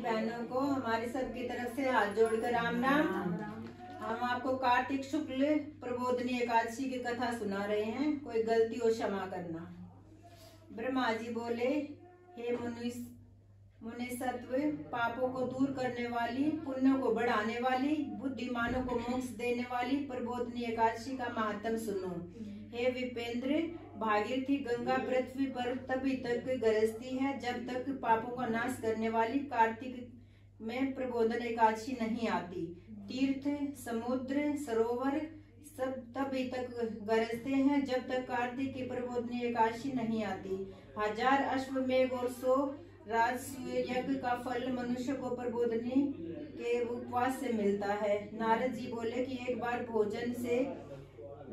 बहनों को हमारी सबकी तरफ से हाथ जोड़कर राम राम। हम आपको कार्तिक शुक्ल प्रबोधनी एकादशी की कथा सुना रहे हैं, कोई गलती हो क्षमा करना। ब्रह्मा जी बोले, हे मुनिसत्व, पापों को दूर करने वाली, पुण्यों को बढ़ाने वाली, बुद्धिमानों को मोक्ष देने वाली प्रबोधनी एकादशी का महात्म सुनो। हे विपेंद्र, भागीरथी गंगा पृथ्वी पर तभी तक गरजती है जब तक पापों का नाश करने वाली कार्तिक में प्रबोधन एकादशी नहीं आती। तीर्थ, समुद्र, सरोवर सब तभी तक गरजते हैं जब तक कार्तिक की प्रबोधनी एकादशी नहीं आती। 1000 अश्वमेघ और 100 राजसूय यज्ञ का फल मनुष्य को प्रबोधनी के उपवास से मिलता है। नारद जी बोले कि एक बार भोजन से,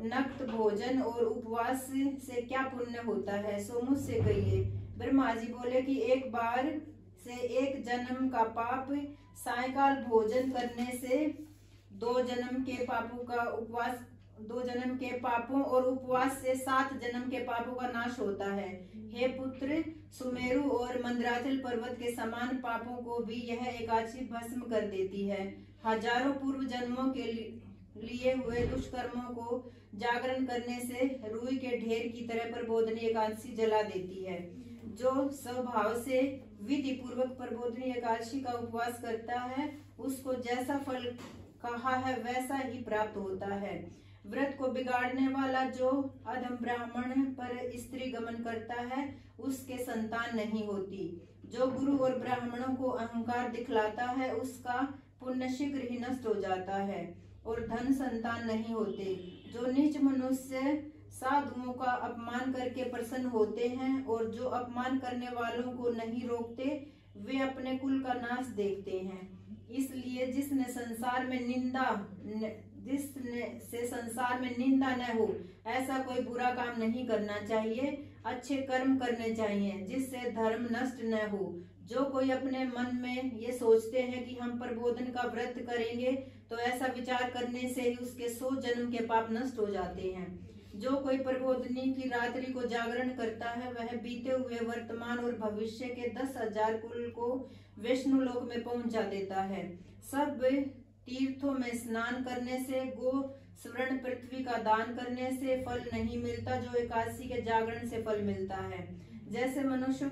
नक्त भोजन और उपवास से क्या पुण्य होता है, सो मुझसे कहिए। ब्रह्मा जी बोले कि एक बार से 1 जन्म का पाप, सायकाल भोजन करने से 2 जन्म के पापों का उपवास, 2 जन्म के पापों और उपवास से 7 जन्म के पापों का नाश होता है। हे पुत्र, सुमेरु और मंदराचल पर्वत के समान पापों को भी यह एकादशी भस्म कर देती है। हजारों पूर्व जन्मों के लिए हुए दुष्कर्मों को जागरण करने से रुई के ढेर की तरह प्रबोधनी एकादशी जला देती है। जो स्वभाव से विधि पूर्वक प्रबोधनी एकादशी का उपवास करता है, उसको जैसा फल कहा है वैसा ही प्राप्त होता है। व्रत को बिगाड़ने वाला जो अधम ब्राह्मण पर स्त्री गमन करता है, उसके संतान नहीं होती। जो गुरु और ब्राह्मणों को अहंकार दिखलाता है, उसका पुण्य शीघ्र ही नष्ट हो जाता है और धन संतान नहीं होते। जो नीच मनुष्य साधुओं का अपमान करके प्रसन्न होते हैं और जो अपमान करने वालों को नहीं रोकते, वे अपने कुल का नाश देखते हैं। इसलिए जिससे संसार में निंदा न हो, ऐसा कोई बुरा काम नहीं करना चाहिए। अच्छे कर्म करने चाहिए जिससे धर्म नष्ट न हो। जो कोई अपने मन में ये सोचते हैं कि हम प्रबोधन का व्रत करेंगे, तो ऐसा विचार करने से ही उसके 100 जन्म के पाप नष्ट हो जाते हैं। जो कोई प्रबोधनी की रात्रि को जागरण करता है, वह बीते हुए, वर्तमान और भविष्य के 10,000 कुल को विष्णु लोक में पहुंचा देता है। सब तीर्थों में स्नान करने से, गो स्वर्ण पृथ्वी का दान करने से फल नहीं मिलता जो एकादशी के जागरण से फल मिलता है। जैसे मनुष्य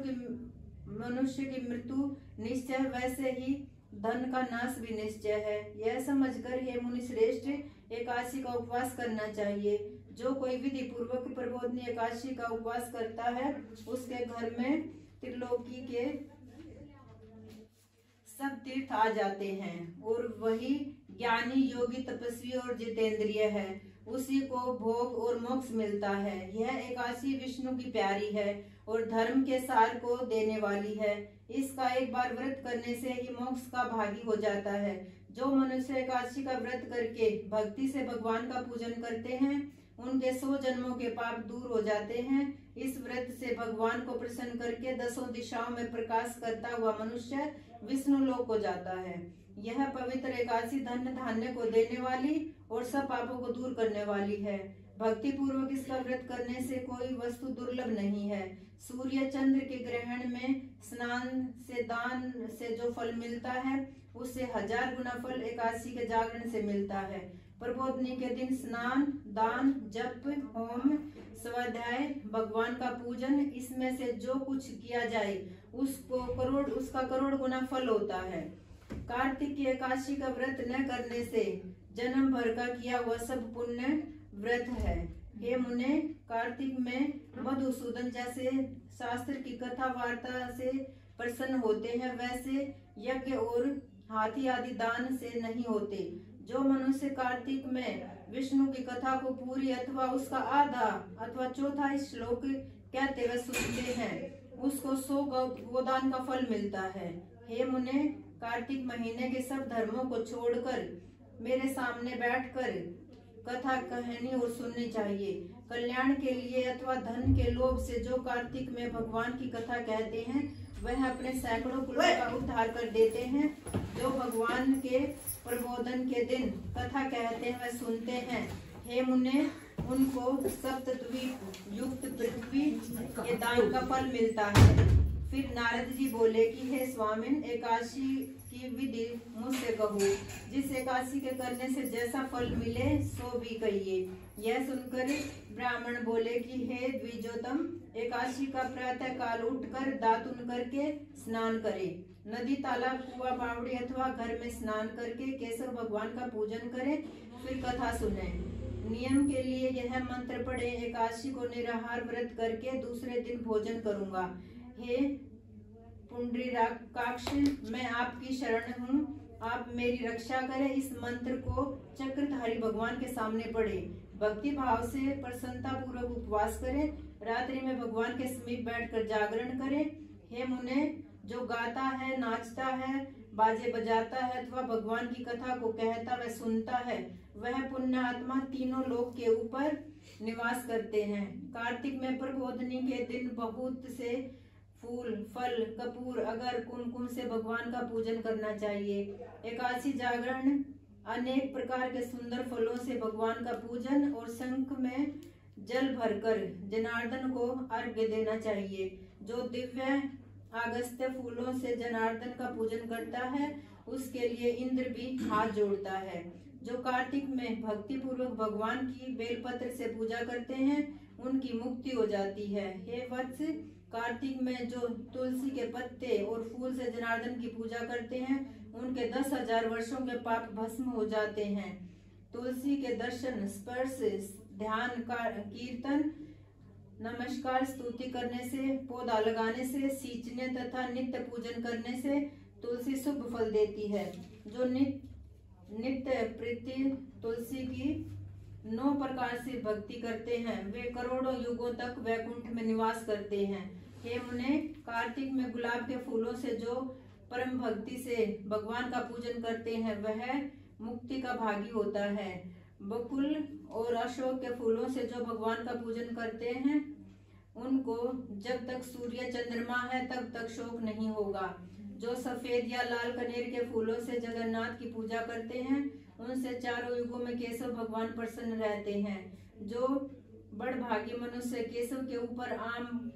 की मृत्यु निश्चय, वैसे ही धन का नाश भी निश्चय है। यह समझकर हे मुनि श्रेष्ठ, एकादशी का उपवास करना चाहिए। जो कोई विधि पूर्वक प्रबोधनी एकादशी का उपवास करता है, उसके घर में त्रिलोकी के सब तीर्थ आ जाते हैं और वही ज्ञानी, योगी, तपस्वी और जितेंद्रिय है। उसी को भोग और मोक्ष मिलता है। यह एकादशी विष्णु की प्यारी है और धर्म के सार को देने वाली है। इसका एक बार व्रत करने से ही मोक्ष का भागी हो जाता है। जो मनुष्य एकादशी का व्रत करके भक्ति से भगवान का पूजन करते हैं, उनके 100 जन्मों के पाप दूर हो जाते हैं। इस व्रत से भगवान को प्रसन्न करके 10 दिशाओं में प्रकाश करता हुआ मनुष्य विष्णु लोक को जाता है। यह पवित्र एकादशी धन धान्य को देने वाली और सब पापों को दूर करने वाली है। भक्ति पूर्वक इसका व्रत करने से कोई वस्तु दुर्लभ नहीं है। सूर्य चंद्र के ग्रहण में स्नान से, दान से जो फल मिलता है, उससे 1000 गुना फल एकादशी के जागरण से मिलता है। प्रबोधनी के दिन स्नान, दान, जप, होम, स्वाध्याय, भगवान का पूजन, इसमें से जो कुछ किया जाए उसका करोड़ गुना फल होता है। कार्तिक की एकादशी का व्रत न करने से जन्म भर का किया हुआ सब पुण्य व्रत है। हे मुने, कार्तिक में मधुसूदन जैसे शास्त्र की कथा वार्ता से प्रसन्न होते हैं, वैसे यज्ञ और हाथी आदि दान से नहीं होते। जो मनुष्य कार्तिक में विष्णु की कथा को पूरी अथवा उसका आधा अथवा चौथा श्लोक कहते हुए सुनते हैं, उसको 100 गोदान का फल मिलता है। हे मुने, कार्तिक महीने के सब धर्मों को छोड़कर मेरे सामने बैठकर कथा कहनी और सुननी चाहिए। कल्याण के लिए अथवा धन के लोभ से जो कार्तिक में भगवान की कथा कहते हैं, वह अपने सैकड़ों कुलों का उद्धार कर देते हैं। जो भगवान के प्रबोधन के दिन कथा कहते हैं, वह सुनते हैं। हे मुने, उनको सप्तद्वीप युक्त पृथ्वी के दान का फल मिलता है। फिर नारद जी बोले कि हे स्वामिन, एकादशी की विधि मुझसे कहो, जिस एकादशी के करने से जैसा फल मिले सो भी कहिए। यह सुनकर ब्राह्मण बोले कि हे द्विजोतम, एकादशी का प्रातः काल उठकर दातुन करके स्नान करे, नदी तालाब कुआं बावड़ी अथवा घर में स्नान करके केशव भगवान का पूजन करे, फिर कथा सुने। नियम के लिए यह मंत्र पढ़े, एकादशी को निराहार व्रत करके दूसरे दिन भोजन करूंगा। हे पुंडरीकाक्ष, मैं आपकी शरण हूँ, आप मेरी रक्षा करें। इस मंत्र को चक्रधारी भगवान के सामने पढ़े, भक्ति भाव से प्रसन्नता पूर्वक उपवास करें, रात्रि में भगवान के समीप बैठकर जागरण करें। हे मुने, जो गाता है, नाचता है, बाजे बजाता है अथवा भगवान की कथा को कहता व सुनता है, वह पुण्य आत्मा तीनों लोक के ऊपर निवास करते हैं। कार्तिक में प्रबोधनी के दिन बहुत से फूल, फल, कपूर, अगर, कुमकुम से भगवान का पूजन करना चाहिए। एकादशी जागरण अनेक प्रकार के सुंदर फलों से भगवान का पूजन और शंख में जल भरकर जनार्दन को अर्घ्य देना चाहिए। जो दिव्य अगस्त्य फूलों से जनार्दन का पूजन करता है, उसके लिए इंद्र भी हाथ जोड़ता है। जो कार्तिक में भक्ति पूर्वक भगवान की बेलपत्र से पूजा करते हैं, उनकी मुक्ति हो जाती है। हे वत्स, कार्तिक में जो तुलसी के पत्ते और फूल से जनार्दन की पूजा करते हैं, उनके 10,000 वर्षों के पाप भस्म हो जाते हैं। तुलसी के दर्शन, स्पर्श, ध्यान, कीर्तन, नमस्कार, स्तुति करने से, पौधा लगाने से, सींचने तथा नित्य पूजन करने से तुलसी शुभ फल देती है। जो नित्य प्रीति तुलसी की 9 प्रकार से भक्ति करते हैं, वे करोड़ों युगों तक वैकुंठ में निवास करते हैं। हे मुने, कार्तिक में गुलाब के फूलों से जो परम भक्ति से भगवान का पूजन करते हैं, वह मुक्ति का भागी होता है। बकुल और अशोक के फूलों से जो भगवान का पूजन करते हैं, उनको जब तक सूर्य चंद्रमा है तब तक शोक नहीं होगा। जो सफेद या लाल कनेर के फूलों से जगन्नाथ की पूजा करते हैं, उनसे चारों युगों में केशव भगवान प्रसन्न रहते हैं। जो बड़भागी मनुष्य केशव के ऊपर आम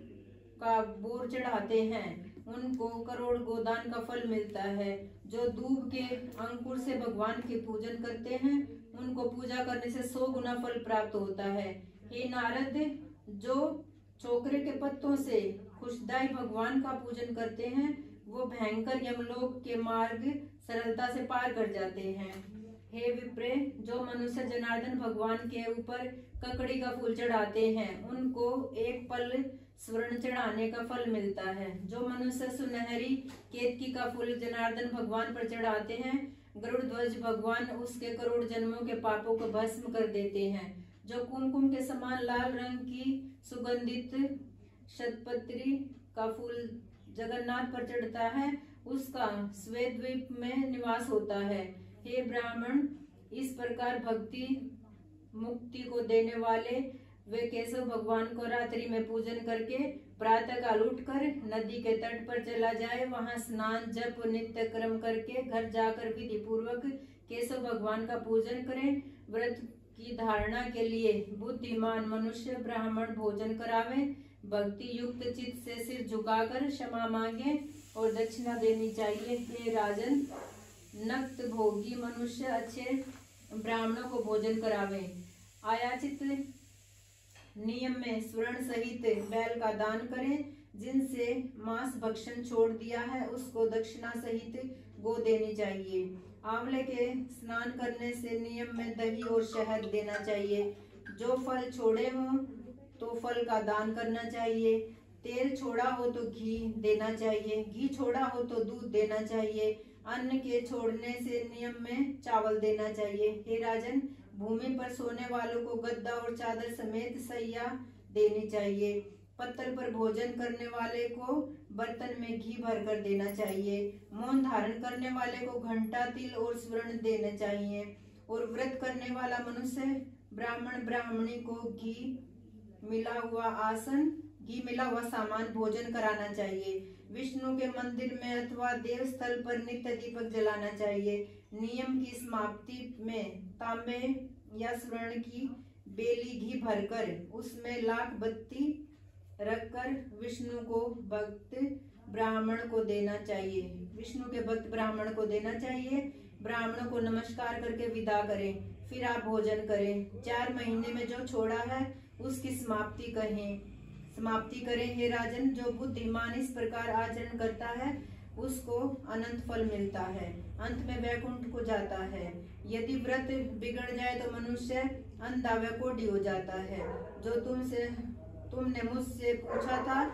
का बोर चढ़ाते हैं, उनको करोड़ गोदान का फल मिलता है। जो दूब के अंकुर से भगवान के पूजन करते हैं, उनको पूजा करने से 100 गुना फल प्राप्त होता है। हे नारद, जो चोकरे के पत्तों से खुशदाई भगवान का पूजन करते हैं, वो भयंकर यमलोक के मार्ग सरलता से पार कर जाते हैं। हे विप्रे, जो मनुष्य जनार्दन भगवान के ऊपर ककड़ी का फूल चढ़ाते हैं, उनको एक पल स्वर्ण चढ़ाने का फल मिलता है। जो मनुष्य सुनहरी केतकी का फूल जनार्दन भगवान पर चढ़ाते हैं, गरुड़ ध्वज भगवान उसके करोड़ जन्मों के पापों को भस्म कर देते हैं। जो कुमकुम के समान लाल रंग की सुगंधित शतपत्री का फूल जगन्नाथ पर चढ़ता है, उसका श्वेत द्वीप में निवास होता है। हे ब्राह्मण, इस प्रकार भक्ति मुक्ति को देने वाले वे केशव भगवान को रात्रि में पूजन करके प्रातः काल उठकर नदी के तट पर चला जाए, वहां स्नान जप नित्य कर्म करके घर जाकर विधि पूर्वक केशव भगवान का पूजन करें। व्रत की धारणा के लिए बुद्धिमान मनुष्य ब्राह्मण भोजन करावे, भक्ति युक्त चित्त से सिर झुकाकर क्षमा मांगे और दक्षिणा देनी चाहिए। हे राजन, नक्त भोगी मनुष्य अच्छे ब्राह्मणों को भोजन करावे। आयाचित नियम में स्वर्ण सहित बैल का दान करें। जिनसे मांस भक्षण छोड़ दिया है, उसको दक्षिणा सहित गो देनी चाहिए। आंवले के स्नान करने से नियम में दही और शहद देना चाहिए। जो फल छोड़े हों तो फल का दान करना चाहिए। तेल छोड़ा हो तो घी देना चाहिए, घी छोड़ा हो तो दूध देना चाहिए। अन्न के छोड़ने से नियम में चावल देना चाहिए। हे राजन, भूमि पर सोने वालों को गद्दा और चादर समेत सैया देनी चाहिए। पत्तल पर भोजन करने वाले को बर्तन में घी भर कर देना चाहिए। मौन धारण करने वाले को घंटा, तिल और स्वर्ण देने चाहिए। और व्रत करने वाला मनुष्य ब्राह्मण ब्राह्मणी को घी मिला हुआ सामान भोजन कराना चाहिए। विष्णु के मंदिर में अथवा देव स्थल पर नित्य दीपक जलाना चाहिए। नियम की समाप्ति में तांबे या स्वर्ण की बेली घी भरकर उसमें लाख बत्ती रखकर विष्णु को भक्त ब्राह्मण को देना चाहिए। विष्णु के भक्त ब्राह्मण को देना चाहिए। ब्राह्मण को नमस्कार करके विदा करें, फिर आप भोजन करें। 4 महीने में जो छोड़ा है उसकी समाप्ति करें। हे राजन, जो बुद्धिमान इस प्रकार आचरण करता है उसको अनंत फल मिलता है, अंत में वैकुंठ को जाता है। यदि व्रत बिगड़ जाए तो मनुष्य अंधा व कोढ़ी हो जाता है। जो तुमने मुझसे पूछा था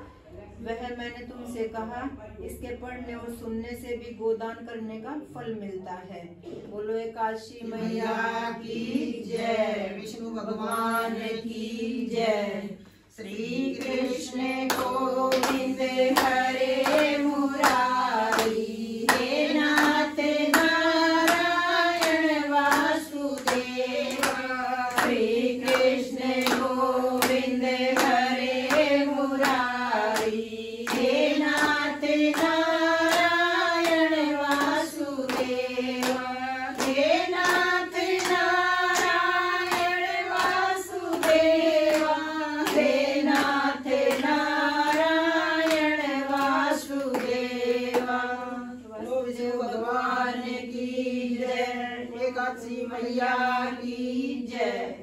वह मैंने तुमसे कहा, इसके पढ़ने और सुनने से भी गोदान करने का फल मिलता है। बोलो एकादशी मैया की जय, विष्णु भगवान की जय। श्री कृष्ण गोविंद हरे मुरारी, हे नाथ नारायण वासुदेव। श्री कृष्ण गोविंद हरे मुरारी, हे नाथ नारायण वासुदेव। हे नाथ नारायण वासुदेव, हे नाथ नारायण वासुदेव। विष्णु भगवान की जय, एकादशी मैया की जय।